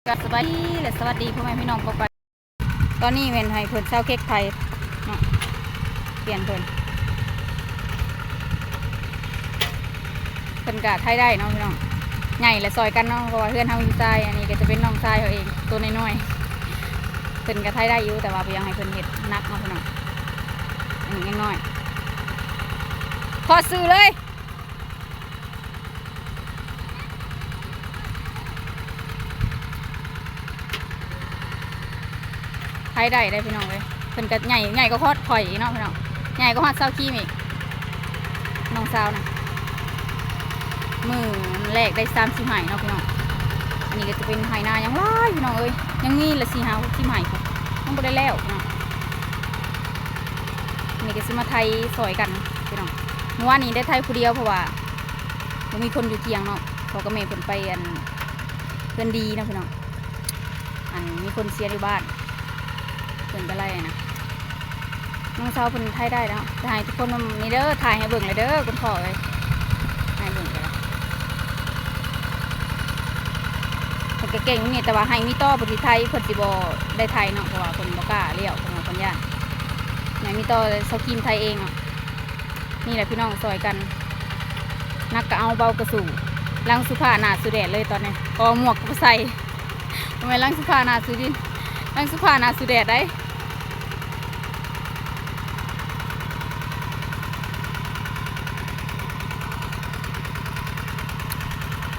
สวัสดีและสวัสดีพ่อแม่พี่น้องปไปตอนนี้เมนให้เพิ่นเช้าเค้กไทยเนาะเปลี่ยนเพิ่นกะไทยได้เนาะพี่น้องใหญ่และซอยกันเนาะเพราะว่าเพื่อนทำอยู่ใต้อันนี้ก็จะเป็นน้องชายเขาเองตัวน้อยๆเพิ่นกะไทยได้อยู่แต่ว่ายังให้เพิ่นเห็ดนักเนาะพี่น้องอันนี้น้อยขอซื้อเลยไทยได้พี่น้องเลยเพิ่นกะใหญ่ก็ฮอดข่อยเนาะพี่น้องใหญ่ก็ฮอดเศร้าขี้อีกน้องสาวนะมือแรกได้30ไหเนาะพี่น้องอันนี้ก็จะเป็นไหนายังร้ายพี่น้องเอ้ยยังมีละ4 5 ที่ไหครับต้องไปได้แล้วเนาะนี่ก็จะมาไทยซอยกันพี่น้องเมื่อวานนี้ได้ไทยคนเดียวเพราะว่ามีคนอยู่เทียงเนาะพอกับแม่เพิ่นไปอันเพื่อนดีนะพี่น้องอันมีคนเสียอยู่บ้านเพิ่นไปไล่นะน้องสาวเพิ่นไทยได้แล้วถ่ายทุกคนนี่เด้อถ่ายให้เบิ่งเลยเด้อคุณพ่อเลยให้เบิ่งไปแล้วเพิ่นก็เก่งนี่แต่ว่าให้มีต่อปฏิไทยเพิ่นสิบ่ได้ไทยเนาะเพราะว่าเพิ่นบ่กล้าเลี้ยวเพิ่นว่าเพิ่นย่านให้มีต่อเซากินไทยเองเนาะนี่แหละพี่น้องซอยกันนักก็เอาเบากระสู่ล้างสุภาหนาสุแดดเลยตอนนี้ก็หมวกก็ใส่ทำไมล้างสุภาหนาสุดินล้างสุภาหนาสุแดดได้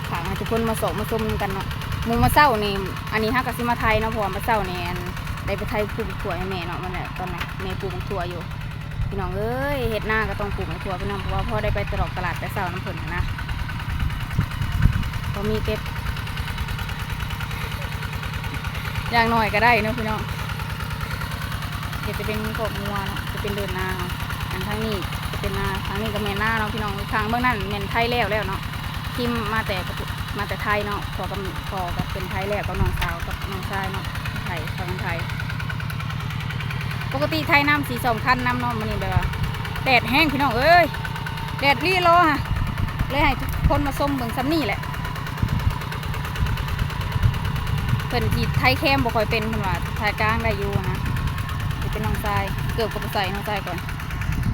ถามให้ทุกคนมาสอบมาชมกันเนาะมูมาเศร้านี่อันนี้ฮักกับซิมาไทยเนาะเพราะว่ามาเศร้านี่ได้ไปไทยปลูกถั่วให้แม่เนาะมันแหละตอนนั้นแม่ปลูกถั่วอยู่พี่น้องเอ้ยเฮ็ดหน้าก็ต้องปลูกถั่วพี่น้องเพราะว่าพ่อได้ไปตลาดไปเศร้าน้ำผึ้งนะพอมีเก็บอย่างหน่อยก็ได้เนาะพี่น้องเดี๋ยวจะเป็นกบงัวเนาะจะเป็นเดินนาอันทางนี้จะเป็นนาทางนี้ก็แม่นาเนาะพี่น้องทางเบื้องนั้นแม่นไทยแล้วเนาะที่มาแต่ไทยเนาะพอกับเป็นไทยแล้วก็น้องสาวกับน้องชายเนาะไทยฝั่งไทยปกติไทยน้ำสี2 คันน้ำเนาะมันนี่แบบว่าแดดแห้งพี่น้องเอ้ยแดดรีโลฮะเลยให้ทุกคนมาส้มเบิ่งซ้ำนี่แหละเพิ่นที่ไทยแคมบ่ค่อยเป็นเพิ่นว่าไทยกลางได้อยู่นะจะเป็นน้องชายเกือบกับใส่น้องชายก่อน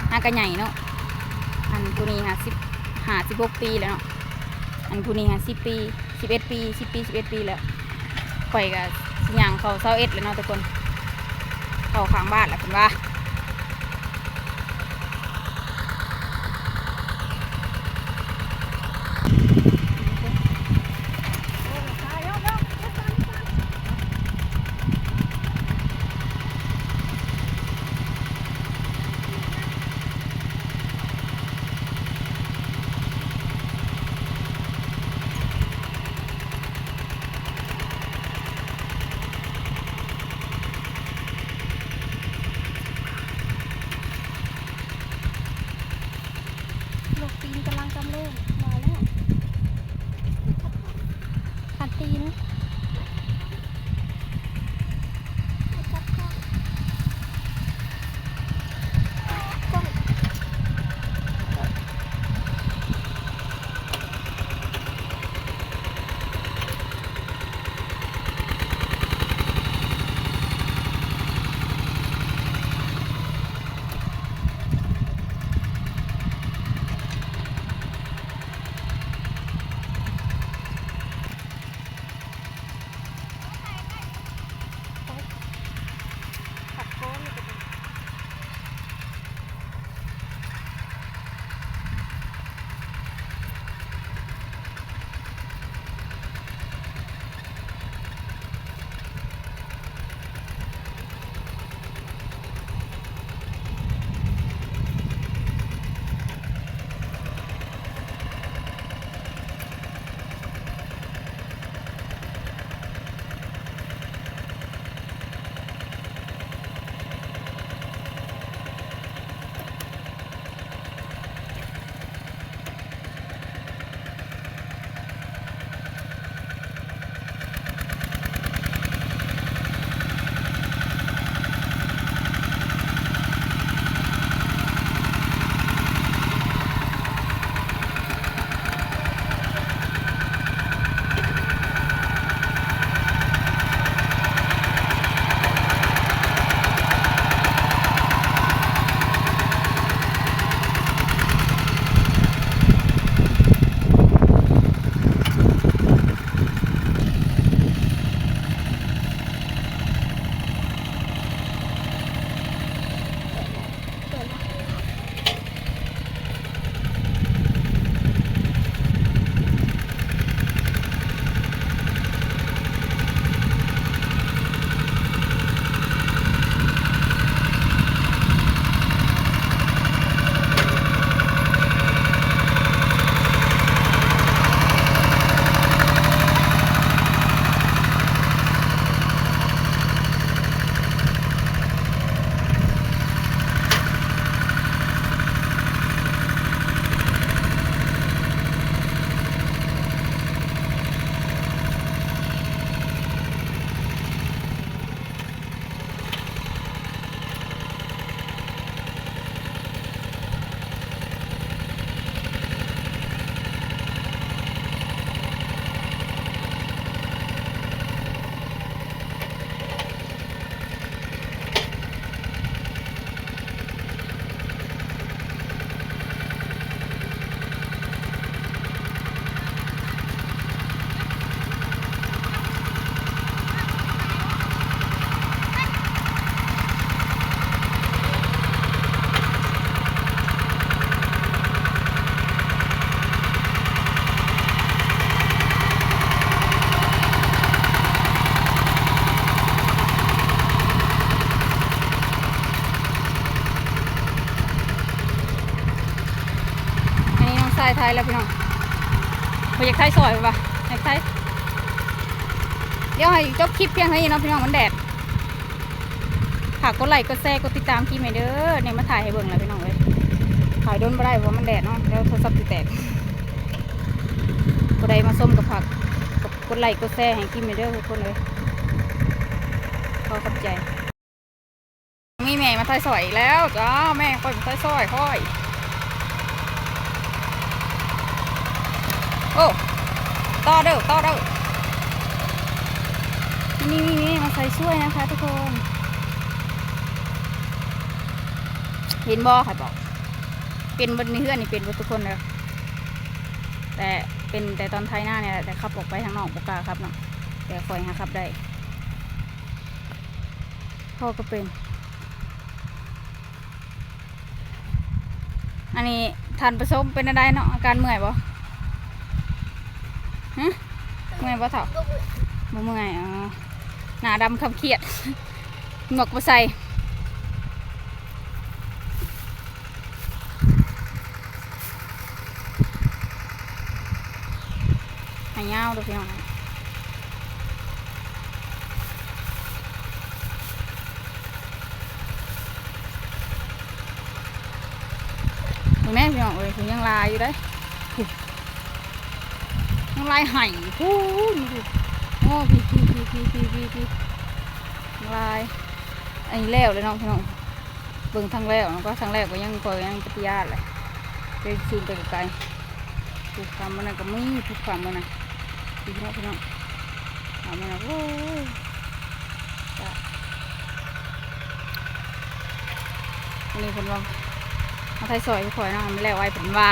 หน้าก็ใหญ่เนาะอันผู้นี้16 ปีแล้วเนาะอันผู้นี้10 ปี11 ปี10 ปี11 ปีแล้วข่อยก็ย่างเขา21แล้วเนาะทุกคนเข้าข้างบ้านแล้วเพิ่นว่า ไปอยากไทยซอยป่ะอยากไทยเดี๋ยวให้จบคลิปเพียงเท่านี้เนาะพี่น้องมันแดดฝากกดไลค์กดแชร์กดติดตามคลิปให้เด้อเนี่ยมาถ่ายให้เบิ่งเลยพี่น้องเลยถ่ายโดนไม่ได้เพราะมันแดดเนาะแล้วโทรศัพท์สิแตกกดไลค์มาส้มกับผักกดไลค์กดแชร์ให้คลิปให้เด้อทุกคนเลยขอขอบใจมีแม่มาถ่ายซอยอีกแล้วจ้าแม่ค่อยมาถ่ายซอยค่อยโอ้ต่อเด้อนี่มาใส่ช่วยนะคะทุกคนเห็นบ่ค่ะบอกเป็นบนนี้เพื่อนนี่เป็นบนทุกคนเลยแต่เป็นแต่ตอนไทยหน้าเนี่ยแต่ขับออกไปทางนอกบุกล้าครับเนาะแต่คอยหาขับได้พ่อก็เป็นอันนี้ทานผสมเป็นอะไรเนาะอาการเมื่อยบ่ฮะเมื่อยบ่เถ่าบ่เมื่อยหน้าดำคำเครียดหมวกบ่ใส่หายาวดูพี่น้องดูแม่พี่น้องเอ้ยคือยังลายอยู่ได้ยังลายไห่พูดโอ้พี่ลายอันนี้แล้วเลยน้องพี่น้องเบิ่งทางแล้วก็ทางแรกก็ยังคอยยังปฏิญาณเลยไปซูมไปไกลถูกความมันก็ไม่ถูกความมันนะพี่น้องเอามันโอ้ยอันนี้ผมลองมาไทยซอยพี่คอยน้องมันแล้วไว้ผมว่า